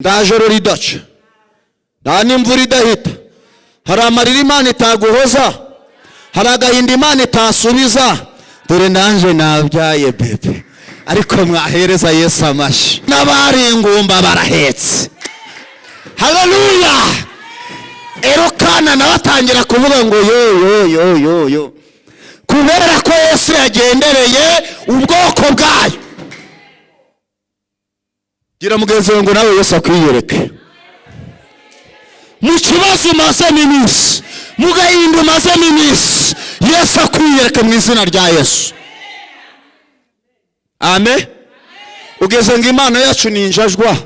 nta joro ridaca, nta n'imvura idahita, hari amarira Imana itaguhoza, hari agahinda Imana itasubiza. Dore nanje nabyaye bebe, ariko mwahereza Yesu amashyi. N'abari ingumba barahetse. Haleluya! Erokana nabatangira kuvuga ngo yo kubera ko Yesu yagendereye ubwoko bwayo. Gira mugenzi ngo nawe Yesu akwiyereke. Mu kibazo mazemo iminsi, mu gahinda mazemo iminsi, Yesu akwiyereke mu izina rya Yesu. Amen. Ugeze ngo Imana yacu ni injajwa,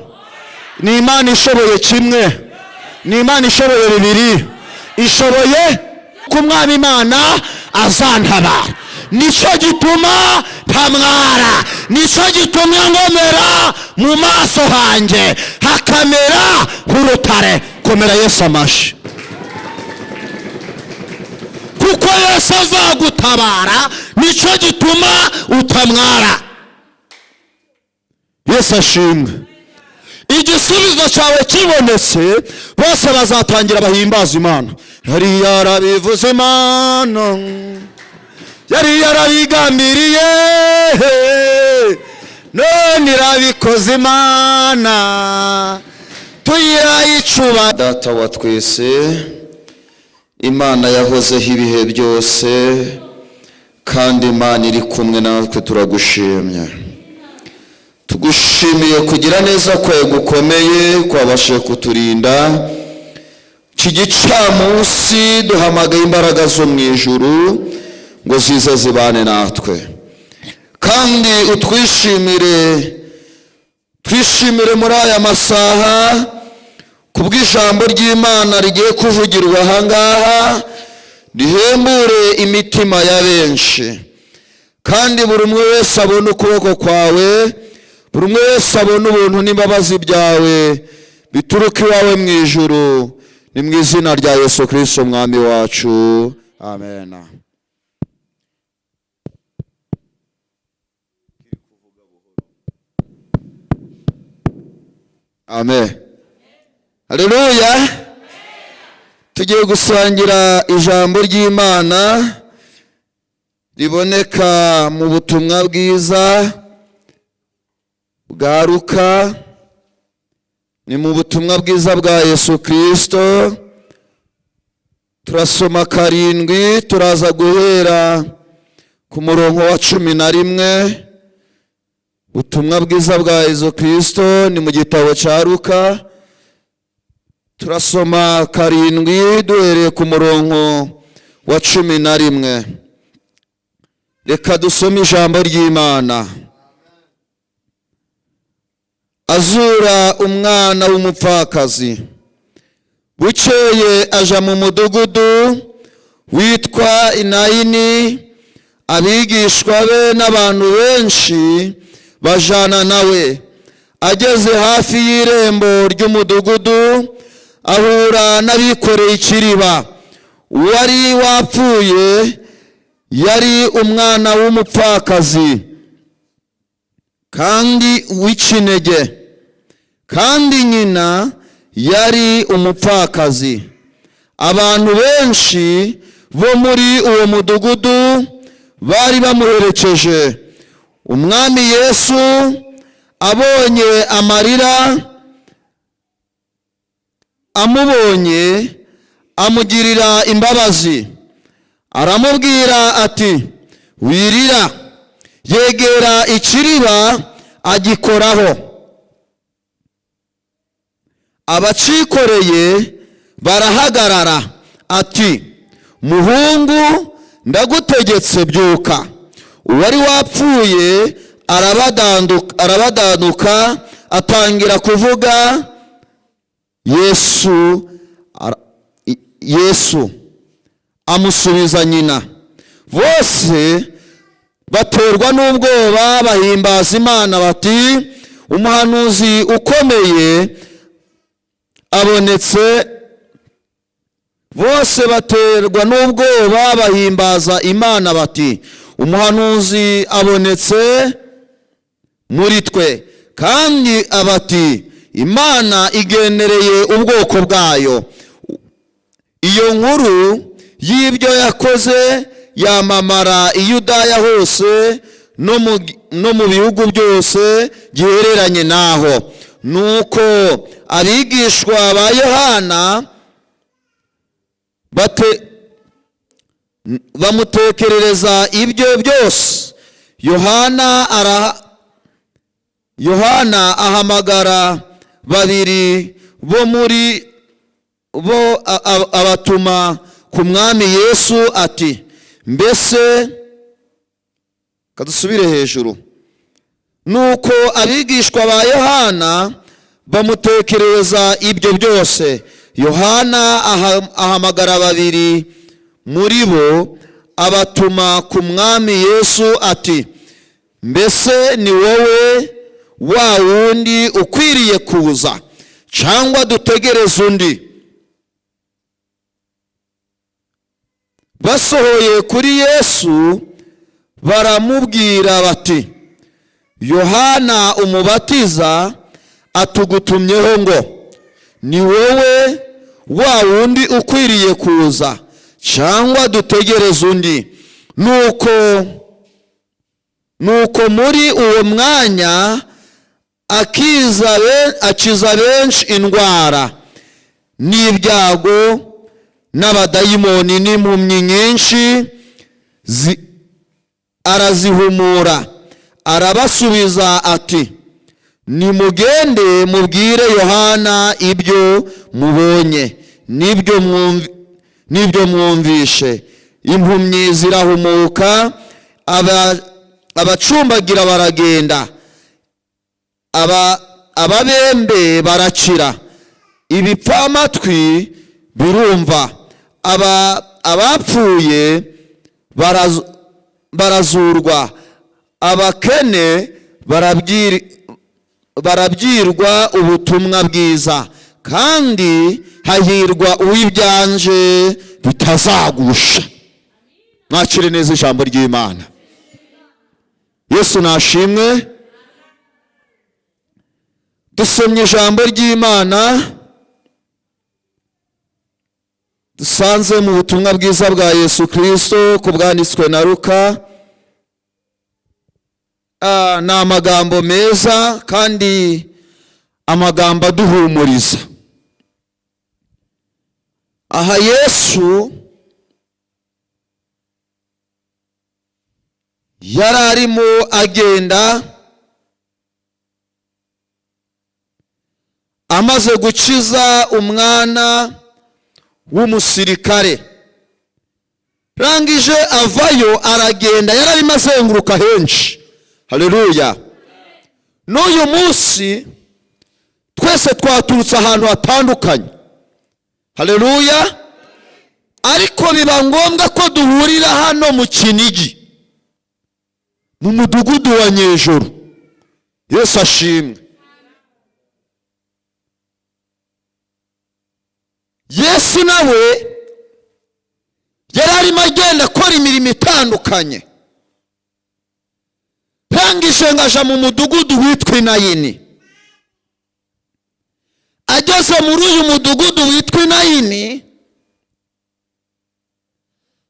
ni Imana ishoboye kimwe, ni Imana ishoboye bibiri, ishoboye kumwami Imana azantabara. Nico gituma ntamwara, nico gituma ngomera mu maso hanjye hakamera nk'urutare. Komera Yesu amashyi, kuko Yesu azagutabara. Nico gituma utamwara. Yesu ashimwe. Igisubizo cyawe kibonetse, bose bazatangira bahimbaza Imana. Yari yarabivuze Imana, yari yarabigambiriye, none irabikoze Imana, tuyicuba. Data wa twese, Imana yahozeho ibihe byose, kandi Imana iri kumwe natwe. Turagushimye, tugushimiye kugira neza kwawe gukomeye, kwabashije kuturinda. Iki gicamunsi duhamagaye imbaraga zo mu ijuru ngo zize zibane natwe, kandi utwishimire, twishimire muri aya masaha kubw'ijambo ry'Imana rigiye kuvugirwa ahangaha, rihembure imitima ya benshi, kandi buri umwe wese abone ukuboko kwawe, buri umwe wese abone ubuntu n'imbabazi byawe bituruka iwawe mu ijuru. Ni mu izina rya Yesu Kristo umwami wacu, amen. Amen. Haleluya. Tugiye gusangira ijambo ry'Imana riboneka mu butumwa bwiza bwa Luka, ni mu butumwa bwiza bwa Yesu Kristo. Turasoma 7, turaza guhera ku murongo wa 11. Ubutumwa bwiza bwa Yesu Kristo ni mu gitabo cya Luka. Turasoma 7 duhereye ku murongo wa 11. Reka dusome ijambo ry'Imana. Azura umwana w'umupfakazi, bukeye aja mu mudugudu witwa Inayini. Abigishwa be n'abantu benshi bajana nawe. Ageze hafi y'irembo ry'umudugudu, ahura n'abikoreye ikiriba. Uwari wapfuye yari umwana w'umupfakazi kandi w'ikinege, kandi nyina yari umupfakazi. Abantu benshi bo muri uwo mudugudu bari bamuherekeje. Umwami Yesu abonye amarira, amubonye amugirira imbabazi, aramubwira ati, wirira. Yegera ikiriba agikoraho. Abacikoreye barahagarara, ati, muhungu, ndagutegetse byuka. Uwari wapfuye arabadanduka atangira kuvuga. Yesu amusubiza nyina. Bose baterwa n'ubwoba bahimbaza Imana bati, umuhanuzi ukomeye abonetse. Bose baterwa n'ubwoba bahimbaza Imana bati, umuhanuzi abonetse muri twe. kandi abati Imana igenereye ubwoko bwayo. Iyo nkuru y'ibyo yakoze yamamara i Yudaya hose no mu bihugu byose gihereranye naho. Nuko abigishwa ba Yohana bamutekerereza ibyo byose. Yohana ahamagara babiri bo abatuma ku mwami Yesu ati, mbese kadusubire hejuru. Nuko abigishwa ba Yohana bamutekerereza ibyo byose. Yohana ahamagara babiri muri bo abatuma ku mwami Yesu ati, mbese ni wowe wa wundi ukwiriye kuza, cyangwa dutegereze undi? Basohoye kuri Yesu baramubwira bati, Yohana umubatiza atugutumyeho ngo, ni wowe wa wundi ukwiriye kuza, cyangwa dutegereze undi? Nuko muri uwo mwanya akiza benshi indwara n'ibyago n'abadayimoni n'impumyi nyinshi, arazihumura. Arabasubiza ati, nimugende mubwire Yohana ibyo mubonye n'ibyo mwumvishe. Impumyi zirahumuka, abacumbagira baragenda, ababembe barakira, ibipfamatwi birumva, abapfuye barazurwa, abakene barabwirwa ubutumwa bwiza, kandi hahirwa uw'ibyanje bitazagusha. Mwakire neza ijambo ry'Imana. Yesu nashimwe. Dusomye ijambo ry'Imana dusanze mu butumwa bwiza bwa Yesu Kristo ku bwanditswe na Luka. Ni amagambo meza kandi amagambo aduhumuriza. Aha Yesu yari arimo agenda amaze gukiza umwana w'umusirikare. Rangije avayo aragenda, yari arimo azenguruka henshi. Haleluya. N'uyu munsi twese twaturutse ahantu hatandukanye. Haleluya. Ariko biba ngombwa ko duhurira hano mu Kinigi, mu mudugudu wa Nyejuru. Yesu ashimwe. Yesu nawe yari arimo agenda akora imirimo itandukanye. Rangije ngaja mu mudugudu witwa Inayini. Ageze muri uyu mudugudu witwa Inayini,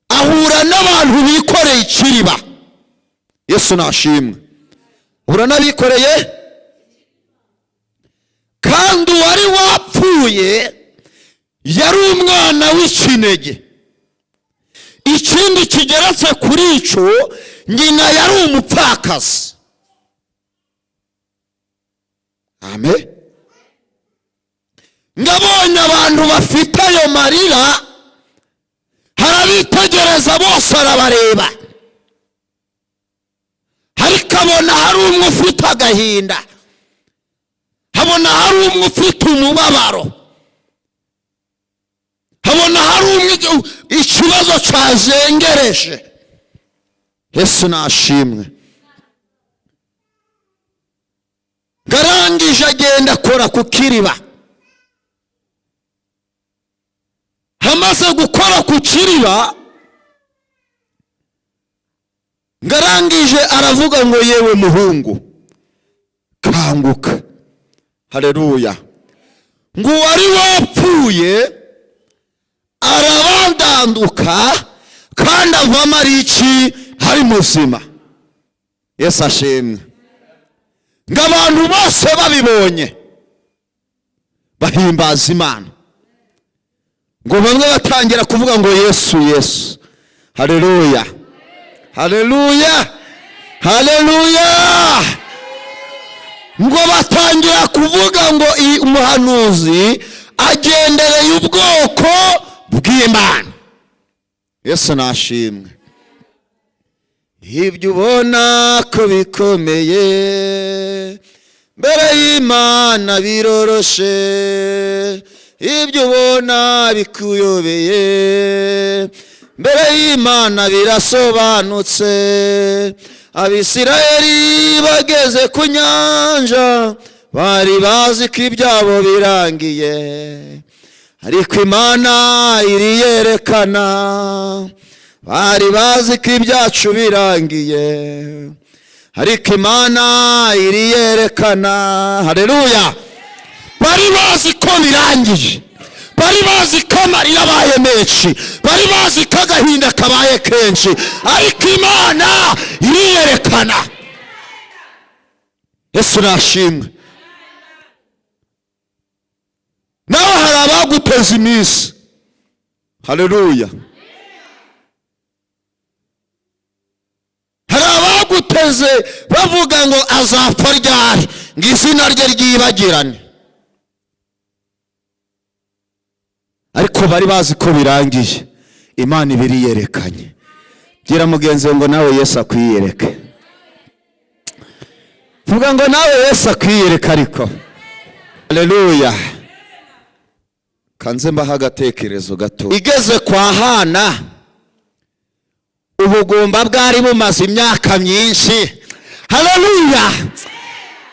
ahura n'abantu bikoreye ikiriba. Yesu nashimwe. Ahura n'abikoreye, kandi wari wapfuye yari umwana w'ikinege. Ikindi kigeretse kuri ico, nyina yari umupfakazi. Amen. Ngabonye abantu bafite ayo marira, harabitegereza bose arabareba. Ariko abona hari umwe ufite agahinda, habona hari umwe ufite umubabaro, habona hari umwe ikibazo cyazengereje. Yesu nashimwe. Garangije agenda akora ku kiriba. Hamaze gukora ku kiriba, ngarangije aravuga ngo, yewe muhungu kanguka. haleluya, ngo uwari wapfuye arabandanduka kandi avamo ari iki? Ari muzima. Yesu ashimwe. ngo abantu bose babibonye bahimbaza Imana, ngo bamwe batangira kuvuga ngo Yesu Yesu, haleluya haleluya haleluya, ngo batangira kuvuga ngo umuhanuzi agendereye ubwoko bw'Imana. Yesu nashimwe. Ibyo ubona ko bikomeye mbere y'Imana biroroshe, ibyo ubona bikuyobeye mbere y'Imana birasobanutse. Abisirayeli bageze ku nyanja bari bazi ko ibyabo birangiye, ariko Imana iri yerekana. Bari bazi ko ibyacu birangiye, ariko Imana iri yerekana. Haleluya. Bari bazi ko birangije, bari bazi ko amarira abaye menshi, bari bazi ko agahinda kabaye kenshi, ariko Imana iriyerekana. Yesu nashimwe. Nawe hari abaguteza iminsi, haleluya, hari abaguteze bavuga ngo azapfa ryari, ngo izina rye ryibagirane, ariko bari bazi ko birangiye. Imana ibiri yerekanye. Gira mugenzi ngo nawe Yesu akwiyereke. Vuga ngo nawe Yesu akwiyereka. Ariko haleluya. Kanze mbaha agatekerezo gato. Igeze kwa Hana, ubugumba bwari bumaze imyaka myinshi, haleluya,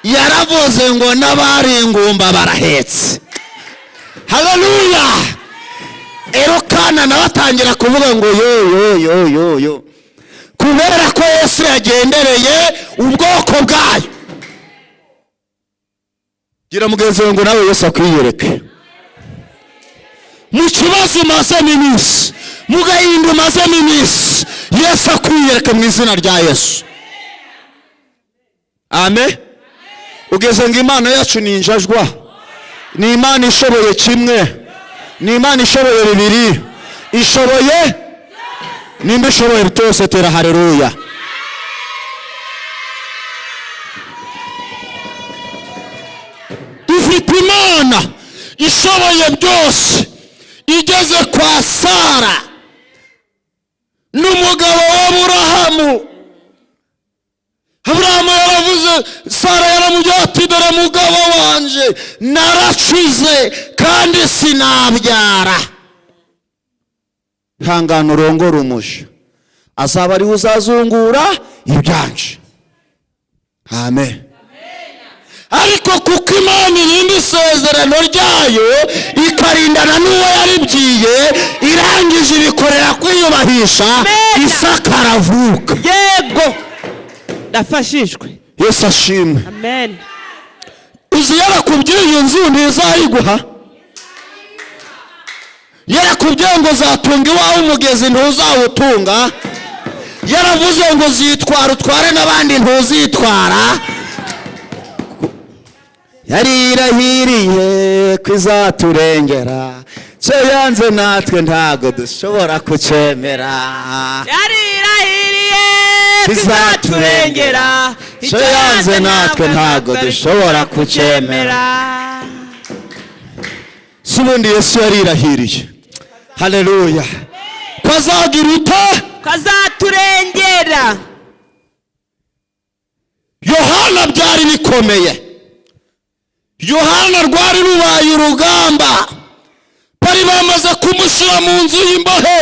yaravuze ngo n'abari ingumba barahetse, haleluya. Erokana nabatangira kuvuga ngo yo kubera ko Yesu yagendereye ubwoko bwayo. Gira mugenzi ngo nawe Yesu akwiyereke. Mu kibazo umazemo iminsi, mu gahinda umazemo iminsi, Yesu akwiyereke mu izina rya Yesu. Amen. Ugeze ngo Imana yacu ni injajwa, ni Imana ishoboye kimwe, ni Imana ishoboye bibiri, ishoboye nimba ishoboye byose. Tera haleluya. Dufite Imana ishoboye byose. Igeze kwa Sara n'umugabo w'Aburahamu, Aburahamu yaravuze, Sara yaramubwiye ati dore mugabo wanje naracuze kandi sinabyara, hangana urongore umuja, azaba ariwe uzazungura ibyanje. Amen. Ariko kuko Imana irinda isezerano ryayo ikarindana n'uwo yaribwiye, irangije ibikorera kwiyubahisha, Isaka aravuka. Yego ndafashijwe. Yesu ashimwe. Amen. Uzi yarakubwiye iyi nzu ntizayiguha, yarakubwiye ngo zatunga iwawe umugezi ntuzawutunga, yaravuze ngo zitwara utware n'abandi ntuzitwara, yarirahiriye kwizaturengera, cyo yanze natwe ntago dushobora kucemera. Yarirahiriye kwizaturengera, cyo yanze natwe ntago dushobora kucemera. Subundi Yesu yarirahiriye, haleluya, kwazagira ute? Kazaturengera. Yohana byari bikomeye. Yohana rwari rubaye urugamba, bari bamaze kumushyira mu nzu y'imbohe,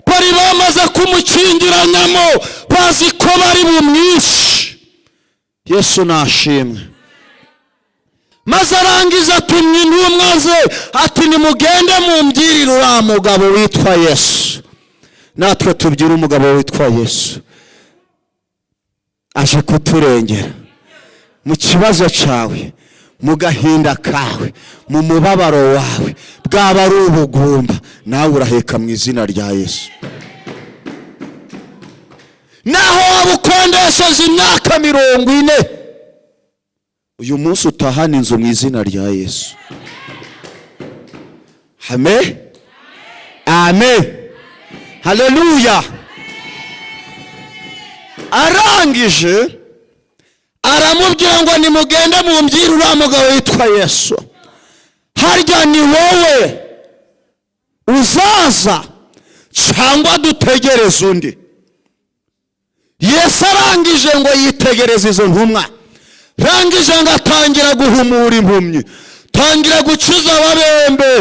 bari bamaze kumukingiranyamo, bazi ko bari bumwishe. Yesu nashimwe. Maze arangiza ati intumwa ze ati nimugende mumbwirire uriya mugabo witwa Yesu. Natwe tubyire umugabo witwa Yesu aje kuturengera mu kibazo cyawe, mu gahinda kawe, mu mubabaro wawe, bwaba ari ubugumba, nawe uraheka mu izina rya Yesu. Naho waba ukondesheje imyaka 40, uyu munsi utahana inzu mu izina rya Yesu. Amen. Amen. Haleluya. Arangije aramubwira ngo nimugende mumbwire uriya mugabo witwa Yesu, harya ni wowe uzaza cyangwa dutegereze undi? Yesu arangije ngo yitegereze izo ntumwa, rangije ngo atangira guhumura impumyi, tangira gukiza ababembe,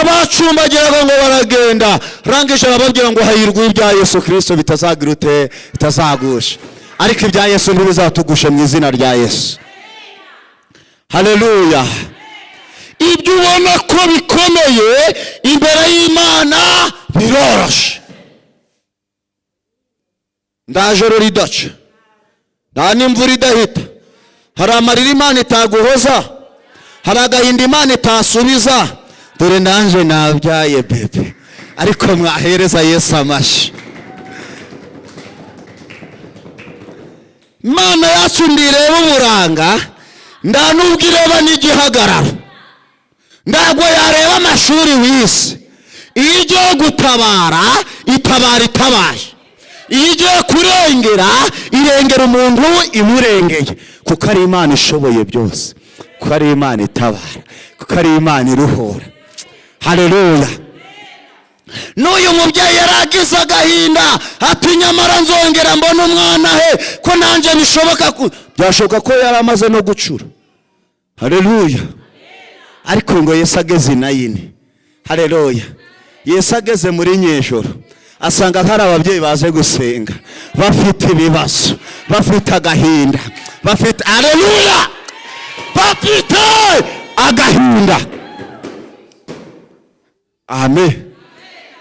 abacumbagiraga ngo baragenda, rangije arababwira ngo hahirwa ibya Yesu Kristo bitazagira ute, bitazagusha. Ariko ibya Yesu ntibizatugushe mu izina rya Yesu. Haleluya. Ibyo ubona ko bikomeye imbere y'Imana biroroshe. Nda joro ridaca, nta n'imvura idahita, hari amarira Imana itaguhoza, hari agahinda Imana itasubiza. Dore nanje nabyaye bebe, ariko mwahereza Yesu amashyi. Imana yacu ndireba uburanga, nda nubwo ireba n'igihagararo, ntabwo yareba amashuri wise. Iyo igiye gutabara itabara itabaye, iyo igiye kurengera irengera umuntu imurengeye, kuko ari Imana ishoboye byose, kuko ari Imana itabara, kuko ari Imana iruhura. Haleluya. N'uyu mubyeyi yaragize agahinda, ati nyamara nzongera mbona umwana he, ko nanje bishoboka byashoboka ko yari amaze no gucura. Haleluya. Ariko ngo Yesu ageze inayini. Haleluya. Yesu ageze muri nyejoro, asanga hari ababyeyi baje gusenga, bafite ibibazo, bafite agahinda, bafite haleluya, bafite agahinda. Amen.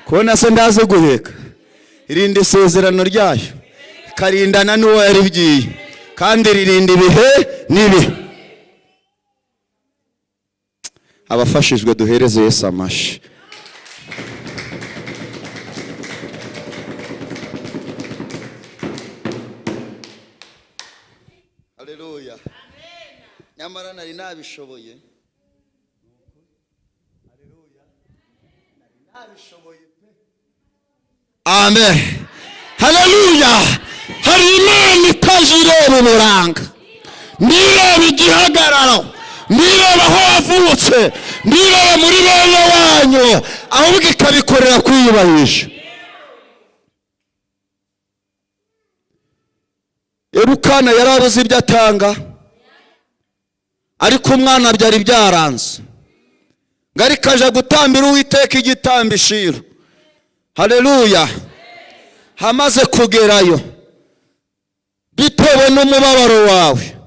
Kubona se ndaze guheka, irinde isezerano ryayo, karindana n'uwo yaribwiye, kandi ririnda ibihe n'ibihe. Abafashijwe duhereze Yesu amashyi. Haleluya. Nyamara nari nabishoboye. Haleluya. Nari nabishoboye. Amen. Haleluya. Hari Imana itajireba uburanga, nireba igihagararo, nireba aho wavutse, nireba muri bene wanyu, ahubwo ikabikorera kwiyubahisha. Elukana yarabuze ibyo atanga, ariko umwana byari byaranze, ngari kaje gutambira Uwiteka igitambishiro. Haleluya. Hamaze kugerayo, bitewe n'umubabaro wawe,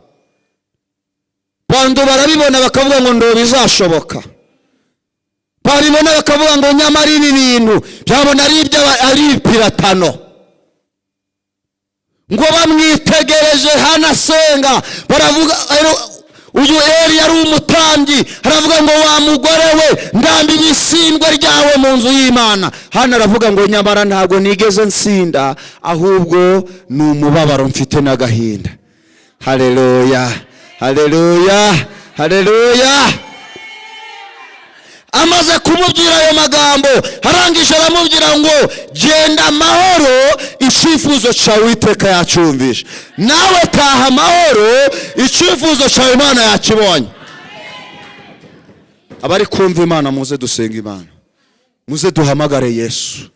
bantu barabibona bakavuga ngo ndo bizashoboka, baribona bakavuga ngo nyamara ibi bintu byabona ari ipiratano, ngo bamwitegereje hanasenga, baravuga uyu Eli yari umutambyi, haravuga ngo wa mugore we ndambi ibisindwe ryawe mu nzu y'Imana. Hano aravuga ngo nyamara ntago nigeze nsinda, ahubwo ni umubabaro mfite n'agahinda. Haleluya. Haleluya. Haleluya. Amaze kumubwira ayo magambo, harangije aramubwira ngo genda amahoro, icyifuzo cyawe Uwiteka yacyumvishe. Nawe taha amahoro, icyifuzo cyawe Imana yakibonye. Abari kumva Imana muze dusenga Imana, muze duhamagare Yesu.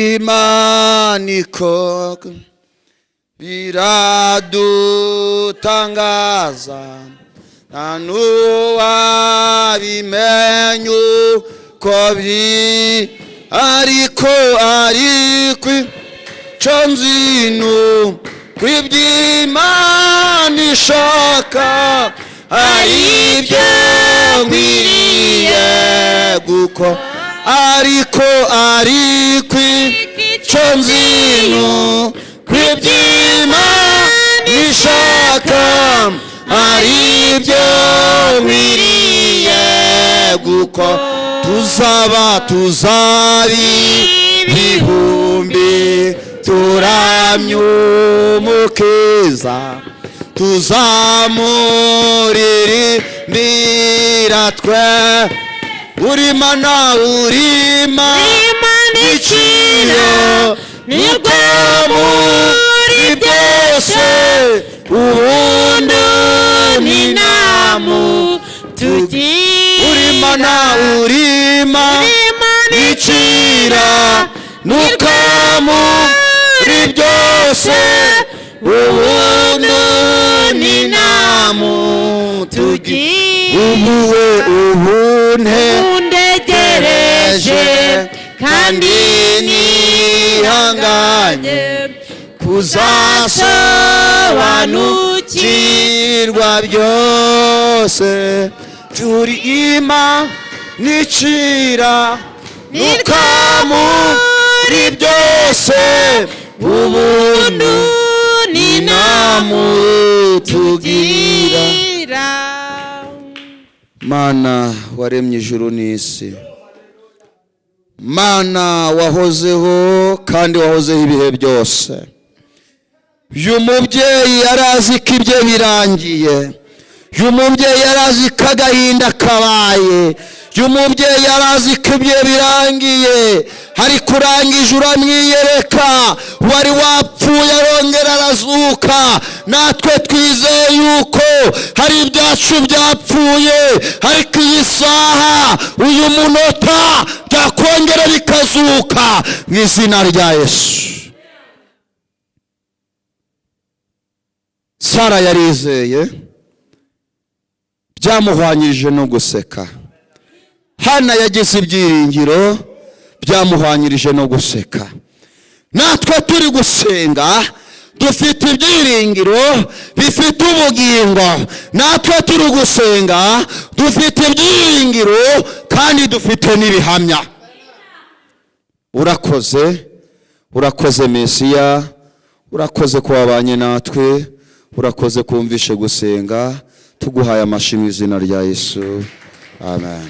Iby'Imana ikora biradutangaza, nta n'uwabimenya uko biri, ariko icyo nzi nuko iby'Imana ishaka ari ibyo nkwiriye gukora, ariko icyo nzi nuko kw'iby'Imana ishaka ari byo nkwiriye gukora. Tuzaba ibihumbi turamye Umukiza, tuzamuririmbira twe. Uri Mana iciro nirwo muri byose, ubundi ni namu tugira. Uri Mana icira nuko muri byose, ubundi ni namu tugira. Untegereje kandi nihanganye kuzasobanukirwa byose. Turi Imana icira nuko muri byose, ubuntu ni namu tugira. Mana waremye ijuru n'isi, Mana wahozeho kandi wahozeho ibihe byose. Uyu mubyeyi yarazi ko ibye birangiye, uyu mubyeyi yarazi ko agahinda kabaye, uyu mubyeyi yarazi ko ibye birangiye, ariko urangije uramwiyereka. Wari wapfuye arongera arazuka. Natwe twizeye yuko hari ibyacu byapfuye, ariko iyi saha uyu munota byakongera bikazuka mu izina rya Yesu. Sara yarizeye, byamuhwanyirije no guseka. Hana yagize ibyiringiro, byamuhwanyirije no guseka. Natwe turi gusenga dufite ibyiringiro bifite ubugingo. Natwe turi gusenga dufite ibyiringiro kandi dufite n'ibihamya. Urakoze Mesiya, urakoze ko wabanye natwe, urakoze kumvishe gusenga. Tuguhaye amashimwe mu izina rya Yesu, amen.